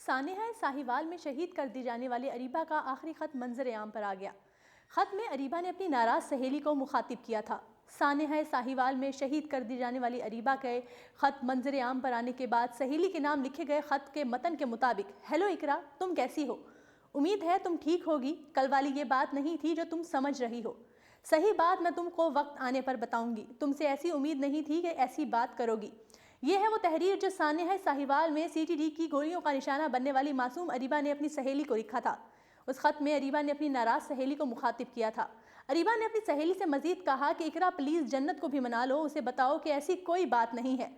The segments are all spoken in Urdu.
سانحہ ساہیوال میں شہید کر دی جانے والی اریبہ کا آخری خط منظر عام پر آ گیا۔ خط میں اریبہ نے اپنی ناراض سہیلی کو مخاطب کیا تھا۔ سانحہ ساہیوال میں شہید کر دی جانے والی اریبہ کے خط منظر عام پر آنے کے بعد سہیلی کے نام لکھے گئے خط کے متن کے مطابق: ہیلو اقرا، تم کیسی ہو؟ امید ہے تم ٹھیک ہوگی۔ کل والی یہ بات نہیں تھی جو تم سمجھ رہی ہو۔ صحیح بات میں تم کو وقت آنے پر بتاؤں گی۔ تم سے ایسی امید نہیں تھی کہ ایسی بات کرو گی۔ یہ ہے وہ تحریر جو سانحہ ساہیوال میں سی ٹی ڈی کی گولیوں کا نشانہ بننے والی معصوم اریبہ نے اپنی سہیلی کو لکھا تھا۔ اس خط میں اریبہ نے اپنی ناراض سہیلی کو مخاطب کیا تھا۔ اریبہ نے اپنی سہیلی سے مزید کہا کہ اقرا پلیز جنت کو بھی منا لو، اسے بتاؤ کہ ایسی کوئی بات نہیں ہے۔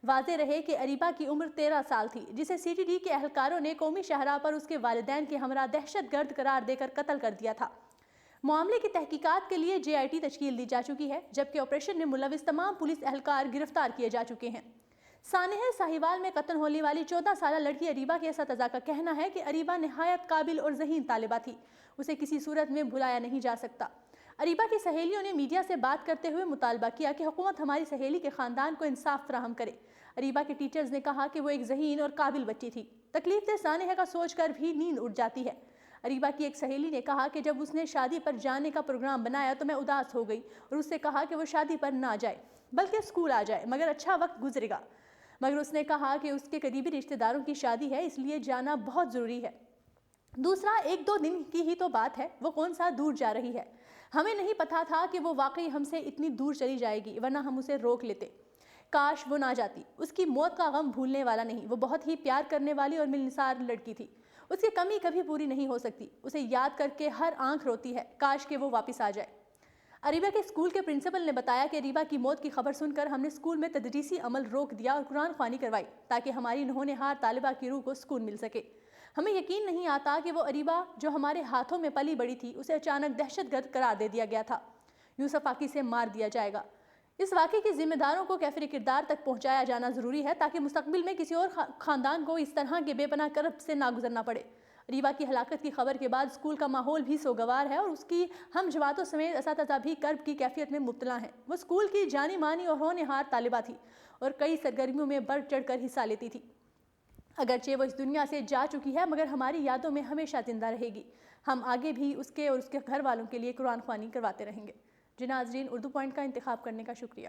واضح رہے کہ اریبہ کی عمر 13 سال تھی، جسے سی ٹی ڈی کے اہلکاروں نے قومی شاہراہ پر اس کے والدین کے ہمراہ دہشت گرد قرار دے کر قتل کر دیا تھا۔ معاملے کی تحقیقات کے لیے جے آئی ٹی تشکیل دی جا چکی ہے، جبکہ آپریشن میں ملوث تمام پولیس اہلکار گرفتار کیے جا چکے ہیں۔ سانحہ ساہیوال میں قتل ہونے والی 14 سالہ لڑکی اریبہ کے اساتذہ کا کہنا ہے کہ اریبہ نہایت قابل اور ذہین طالبہ تھی، اسے کسی صورت میں بھلایا نہیں جا سکتا۔ اریبہ کی سہیلیوں نے میڈیا سے بات کرتے ہوئے مطالبہ کیا کہ حکومت ہماری سہیلی کے خاندان کو انصاف فراہم کرے۔ اریبہ کے ٹیچرز نے کہا کہ وہ ایک ذہین اور قابل بچی تھی۔ تکلیف دہ سانحہ کا سوچ کر بھی نیند اٹھ جاتی ہے۔ اریبہ کی ایک سہیلی نے کہا کہ جب اس نے شادی پر جانے کا پروگرام بنایا تو میں اداس ہو گئی اور اس سے کہا کہ وہ شادی پر نہ جائے بلکہ اسکول آ جائے، مگر اچھا وقت گزرے گا۔ مگر اس نے کہا کہ اس کے قریبی رشتہ داروں کی شادی ہے، اس لیے جانا بہت ضروری ہے۔ دوسرا، 1-2 دن کی ہی تو بات ہے، وہ کون سا دور جا رہی ہے؟ ہمیں نہیں پتا تھا کہ وہ واقعی ہم سے اتنی دور چلی جائے گی، ورنہ ہم اسے روک لیتے۔ کاش وہ نہ جاتی۔ اس کی موت کا غم بھولنے والا نہیں۔ وہ بہت ہی پیار کرنے والی اور ملنسار لڑکی تھی۔ اس کی کمی کبھی پوری نہیں ہو سکتی۔ اسے یاد کر کے ہر آنکھ روتی ہے، کاش کہ وہ واپس آ جائے۔ اریبہ کے اسکول کے پرنسپل نے بتایا کہ اریبہ کی موت کی خبر سن کر ہم نے اسکول میں تدریسی عمل روک دیا اور قرآن خوانی کروائی تاکہ ہماری نہونہار طالبہ کی روح کو سکون مل سکے۔ ہمیں یقین نہیں آتا کہ وہ اریبہ جو ہمارے ہاتھوں میں پلی بڑی تھی، اسے اچانک دہشت گرد قرار دے دیا گیا تھا۔ یوسف آقی سے مار دیا جائے گا۔ اس واقعے کے ذمہ داروں کو کیفر کردار تک پہنچایا جانا ضروری ہے تاکہ مستقبل میں کسی اور خاندان کو اس طرح کے بے پناہ کرب سے نہ گزرنا پڑے۔ اریبہ کی ہلاکت کی خبر کے بعد اسکول کا ماحول بھی سوگوار ہے اور اس کی ہم جواتوں سمیت اساتذہ بھی کرب کی کیفیت میں مبتلا ہیں۔ وہ اسکول کی جانی مانی اور ہونہار طالبہ تھی اور کئی سرگرمیوں میں بڑھ چڑھ کر حصہ لیتی تھی۔ اگرچہ وہ اس دنیا سے جا چکی ہے، مگر ہماری یادوں میں ہمیشہ زندہ رہے گی۔ ہم آگے بھی اس کے اور اس کے گھر والوں کے لیے قرآن خوانی کرواتے رہیں گے۔ جی ناظرین، اردو پوائنٹ کا انتخاب کرنے کا شکریہ۔